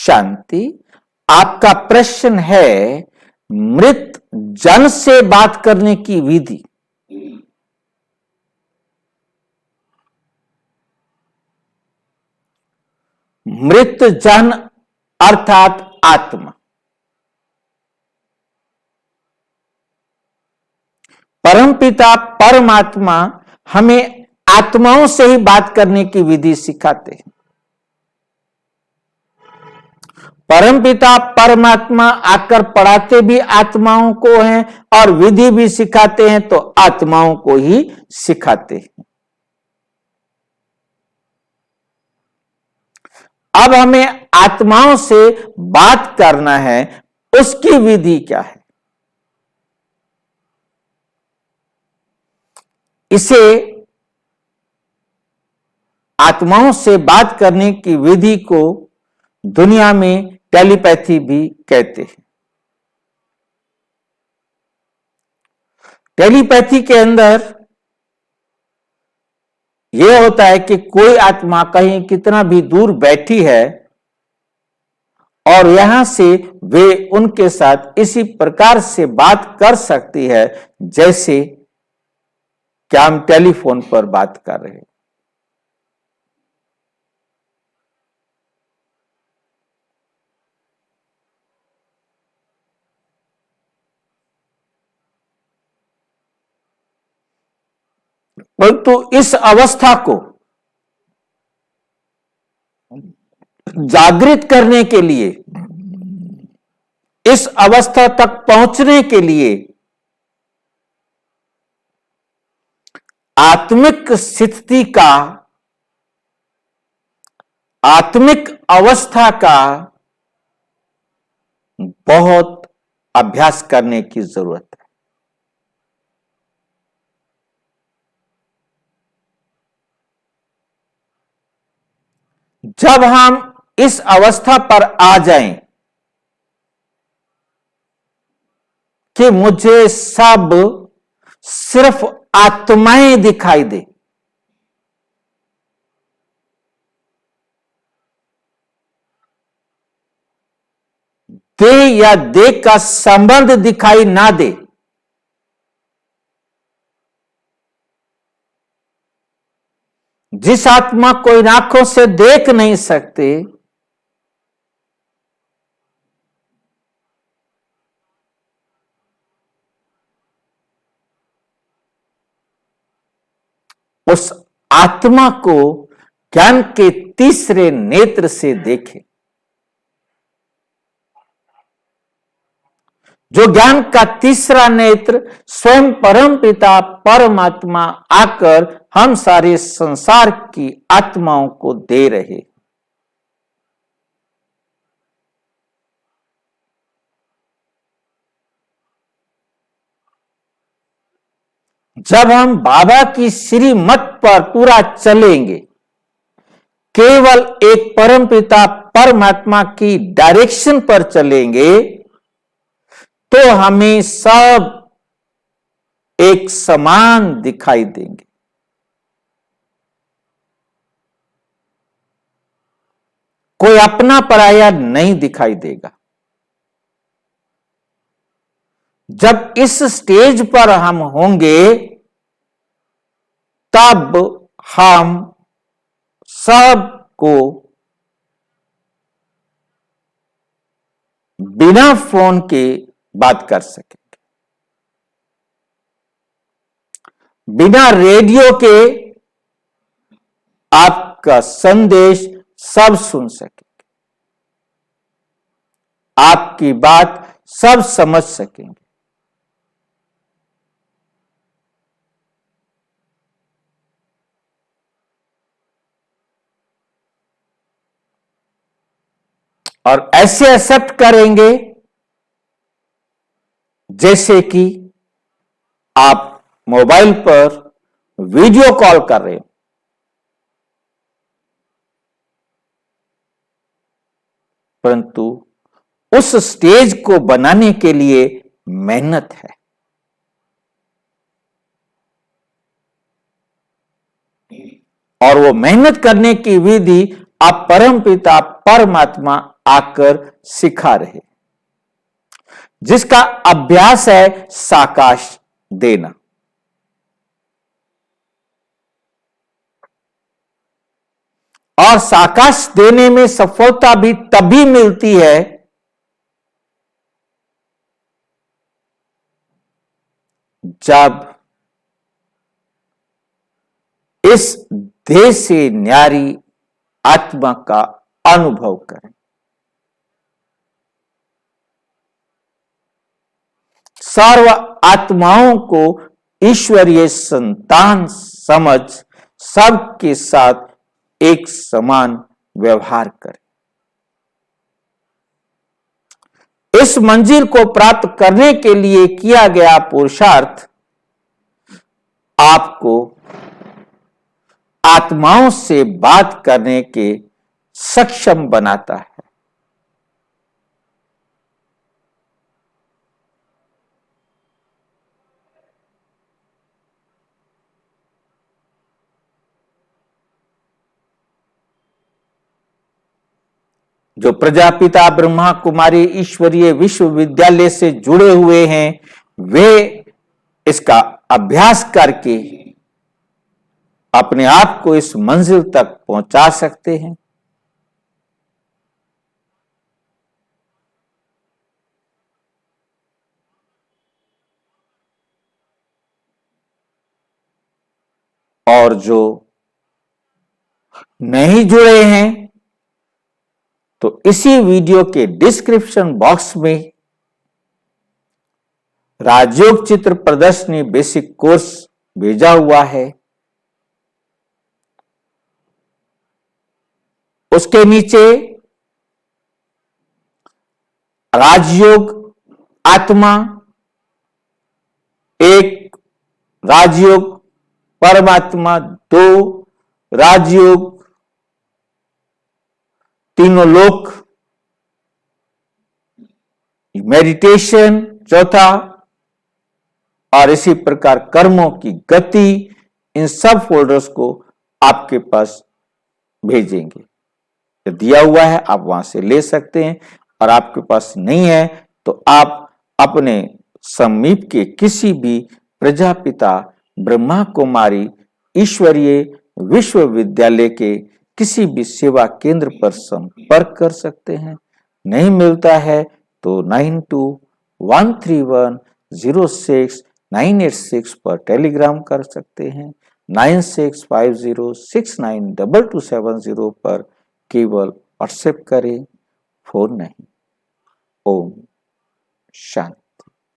शांति। आपका प्रश्न है मृत जन से बात करने की विधि। मृत जन अर्थात आत्मा। परमपिता परमात्मा हमें आत्माओं से ही बात करने की विधि सिखाते हैं। परमपिता परमात्मा आकर पढ़ाते भी आत्माओं को हैं और विधि भी सिखाते हैं तो आत्माओं को ही सिखाते हैं। अब हमें आत्माओं से बात करना है, उसकी विधि क्या है? इसे आत्माओं से बात करने की विधि को दुनिया में टेलीपैथी भी कहते हैं। टेलीपैथी के अंदर यह होता है कि कोई आत्मा कहीं कितना भी दूर बैठी है और यहां से वे उनके साथ इसी प्रकार से बात कर सकती है जैसे कि हम टेलीफोन पर बात कर रहे हैं। परंतु इस अवस्था को जागृत करने के लिए, इस अवस्था तक पहुंचने के लिए आत्मिक स्थिति का, आत्मिक अवस्था का बहुत अभ्यास करने की जरूरत है। जब हम इस अवस्था पर आ जाएं कि मुझे सब सिर्फ आत्माएं दिखाई दे, देह या देह का संबंध दिखाई ना दे, जिस आत्मा को इन आंखों से देख नहीं सकते, उस आत्मा को ज्ञान के तीसरे नेत्र से देखें। जो ज्ञान का तीसरा नेत्र स्वयं परमपिता परमात्मा आकर हम सारे संसार की आत्माओं को दे रहे। जब हम बाबा की श्रीमत पर पूरा चलेंगे, केवल एक परमपिता परमात्मा की डायरेक्शन पर चलेंगे, तो हमें सब एक समान दिखाई देंगे। कोई अपना पराया नहीं दिखाई देगा। जब इस स्टेज पर हम होंगे तब हम सबको बिना फोन के बात कर सकेंगे, बिना रेडियो के आपका संदेश सब सुन सकेंगे, आपकी बात सब समझ सकेंगे। और ऐसे एक्सेप्ट करेंगे जैसे कि आप मोबाइल पर वीडियो कॉल कर रहे हो, परंतु उस स्टेज को बनाने के लिए मेहनत है। और वो मेहनत करने की विधि आप परमपिता परमात्मा आकर सिखा रहे, जिसका अभ्यास है साकाश देना। और साकाश देने में सफलता भी तभी मिलती है जब इस देह से न्यारी आत्मा का अनुभव करें। सर्व आत्माओं को ईश्वरीय संतान समझ सबके साथ एक समान व्यवहार करें। इस मंजिल को प्राप्त करने के लिए किया गया पुरुषार्थ आपको आत्माओं से बात करने के सक्षम बनाता है। जो प्रजापिता ब्रह्मा कुमारी ईश्वरीय विश्वविद्यालय से जुड़े हुए हैं, वे इसका अभ्यास करके अपने आप को इस मंजिल तक पहुंचा सकते हैं। और जो नहीं जुड़े हैं तो इसी वीडियो के डिस्क्रिप्शन बॉक्स में राजयोग चित्र प्रदर्शनी बेसिक कोर्स भेजा हुआ है। उसके नीचे राजयोग आत्मा, एक राजयोग परमात्मा, दो राजयोग तीनों लोक, मेडिटेशन चौथा, और इसी प्रकार कर्मों की गति, इन सब फोल्डर्स को आपके पास भेजेंगे। दिया हुआ है, आप वहां से ले सकते हैं। और आपके पास नहीं है तो आप अपने समीप के किसी भी प्रजापिता ब्रह्मा कुमारी ईश्वरीय विश्वविद्यालय के किसी भी सेवा केंद्र पर संपर्क कर सकते हैं। नहीं मिलता है तो 9213106986 पर टेलीग्राम कर सकते हैं। 9650692270 पर केवल व्हाट्सएप करें, फोन नहीं। ओम शांति।